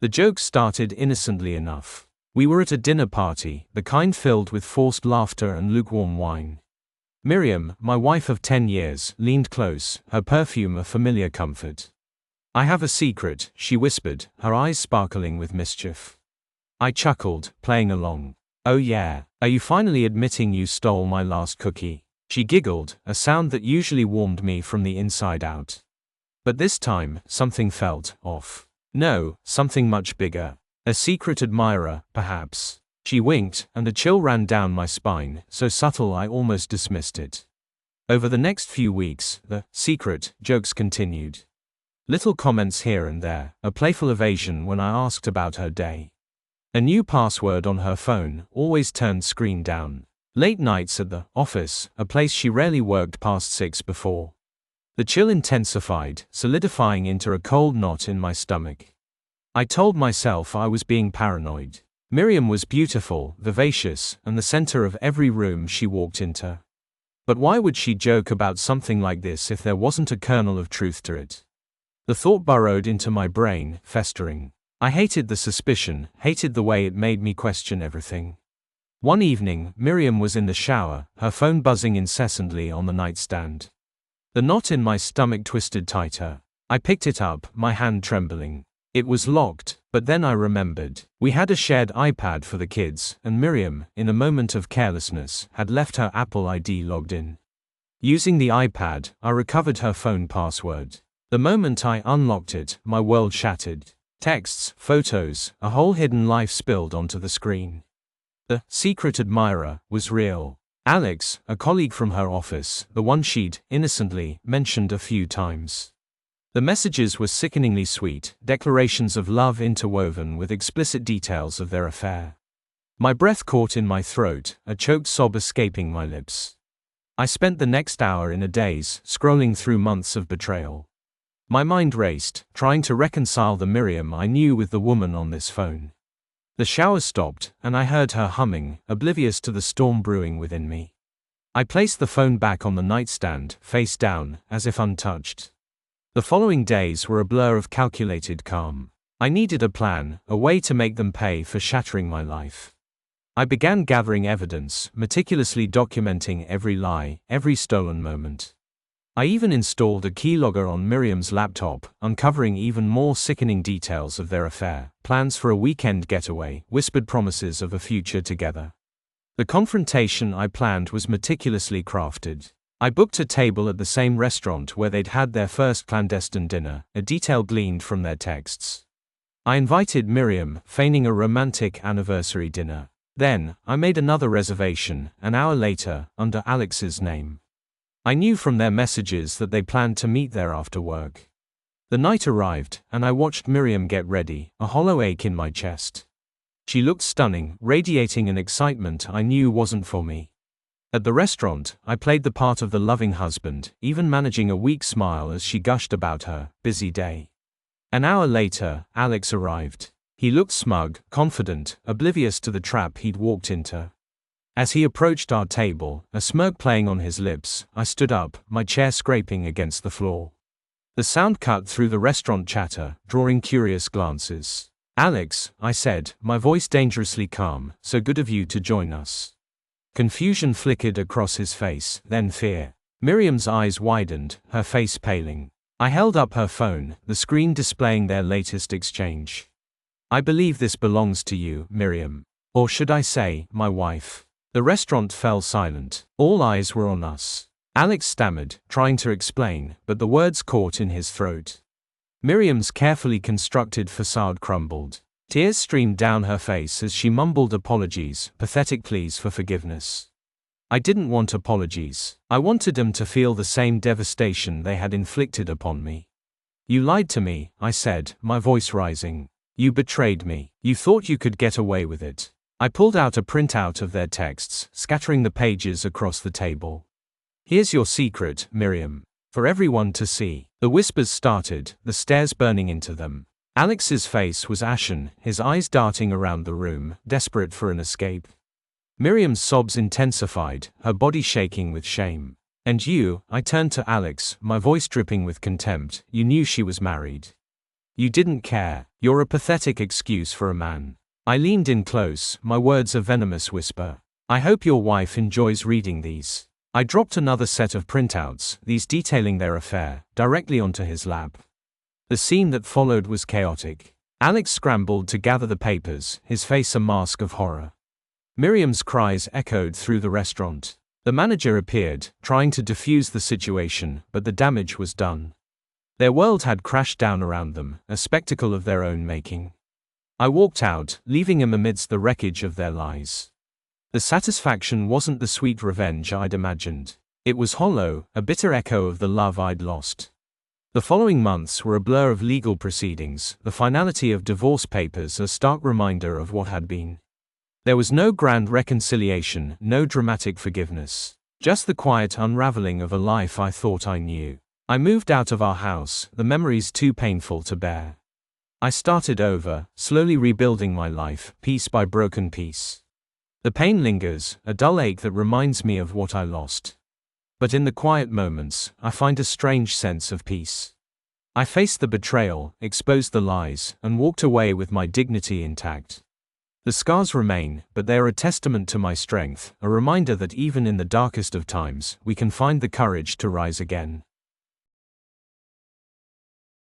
The joke started innocently enough. We were at a dinner party, the kind filled with forced laughter and lukewarm wine. Miriam, my wife of 10 years, leaned close, her perfume a familiar comfort. "I have a secret," she whispered, her eyes sparkling with mischief. I chuckled, playing along. "Oh yeah, are you finally admitting you stole my last cookie?" She giggled, a sound that usually warmed me from the inside out. But this time, something felt off. No, something much bigger. A secret admirer, perhaps. She winked, and a chill ran down my spine, so subtle I almost dismissed it. Over the next few weeks, the secret jokes continued. Little comments here and there, a playful evasion when I asked about her day. A new password on her phone, always turned screen down. Late nights at the office, a place she rarely worked past 6 before. The chill intensified, solidifying into a cold knot in my stomach. I told myself I was being paranoid. Miriam was beautiful, vivacious, and the center of every room she walked into. But why would she joke about something like this if there wasn't a kernel of truth to it? The thought burrowed into my brain, festering. I hated the suspicion, hated the way it made me question everything. One evening, Miriam was in the shower, her phone buzzing incessantly on the nightstand. The knot in my stomach twisted tighter. I picked it up, my hand trembling. It was locked, but then I remembered. We had a shared iPad for the kids, and Miriam, in a moment of carelessness, had left her Apple ID logged in. Using the iPad, I recovered her phone password. The moment I unlocked it, my world shattered. Texts, photos, a whole hidden life spilled onto the screen. The secret admirer was real. Alex, a colleague from her office, the one she'd, innocently, mentioned a few times. The messages were sickeningly sweet, declarations of love interwoven with explicit details of their affair. My breath caught in my throat, a choked sob escaping my lips. I spent the next hour in a daze, scrolling through months of betrayal. My mind raced, trying to reconcile the Miriam I knew with the woman on this phone. The shower stopped, and I heard her humming, oblivious to the storm brewing within me. I placed the phone back on the nightstand, face down, as if untouched. The following days were a blur of calculated calm. I needed a plan, a way to make them pay for shattering my life. I began gathering evidence, meticulously documenting every lie, every stolen moment. I even installed a keylogger on Miriam's laptop, uncovering even more sickening details of their affair, plans for a weekend getaway, whispered promises of a future together. The confrontation I planned was meticulously crafted. I booked a table at the same restaurant where they'd had their first clandestine dinner, a detail gleaned from their texts. I invited Miriam, feigning a romantic anniversary dinner. Then, I made another reservation, an hour later, under Alex's name. I knew from their messages that they planned to meet there after work. The night arrived, and I watched Miriam get ready, a hollow ache in my chest. She looked stunning, radiating an excitement I knew wasn't for me. At the restaurant, I played the part of the loving husband, even managing a weak smile as she gushed about her busy day. An hour later, Alex arrived. He looked smug, confident, oblivious to the trap he'd walked into. As he approached our table, a smirk playing on his lips, I stood up, my chair scraping against the floor. The sound cut through the restaurant chatter, drawing curious glances. "Alex," I said, my voice dangerously calm, "so good of you to join us." Confusion flickered across his face, then fear. Miriam's eyes widened, her face paling. I held up her phone, the screen displaying their latest exchange. "I believe this belongs to you, Miriam. Or should I say, my wife?" The restaurant fell silent. All eyes were on us. Alex stammered, trying to explain, but the words caught in his throat. Miriam's carefully constructed facade crumbled. Tears streamed down her face as she mumbled apologies, pathetic pleas for forgiveness. I didn't want apologies. I wanted them to feel the same devastation they had inflicted upon me. "You lied to me," I said, my voice rising. "You betrayed me. You thought you could get away with it." I pulled out a printout of their texts, scattering the pages across the table. "Here's your secret, Miriam. For everyone to see." The whispers started, the stares burning into them. Alex's face was ashen, his eyes darting around the room, desperate for an escape. Miriam's sobs intensified, her body shaking with shame. "And you," I turned to Alex, my voice dripping with contempt, "you knew she was married. You didn't care. You're a pathetic excuse for a man. I leaned in close, my words a venomous whisper. I hope your wife enjoys reading these. I dropped another set of printouts, these detailing their affair, directly onto his lap. The scene that followed was chaotic. Alex scrambled to gather the papers, his face a mask of horror. Miriam's cries echoed through the restaurant. The manager appeared, trying to defuse the situation, but the damage was done. Their world had crashed down around them, a spectacle of their own making. I walked out, leaving him amidst the wreckage of their lies. The satisfaction wasn't the sweet revenge I'd imagined. It was hollow, a bitter echo of the love I'd lost. The following months were a blur of legal proceedings, the finality of divorce papers a stark reminder of what had been. There was no grand reconciliation, no dramatic forgiveness. Just the quiet unraveling of a life I thought I knew. I moved out of our house, the memories too painful to bear. I started over, slowly rebuilding my life, piece by broken piece. The pain lingers, a dull ache that reminds me of what I lost. But in the quiet moments, I find a strange sense of peace. I faced the betrayal, exposed the lies, and walked away with my dignity intact. The scars remain, but they are a testament to my strength, a reminder that even in the darkest of times, we can find the courage to rise again.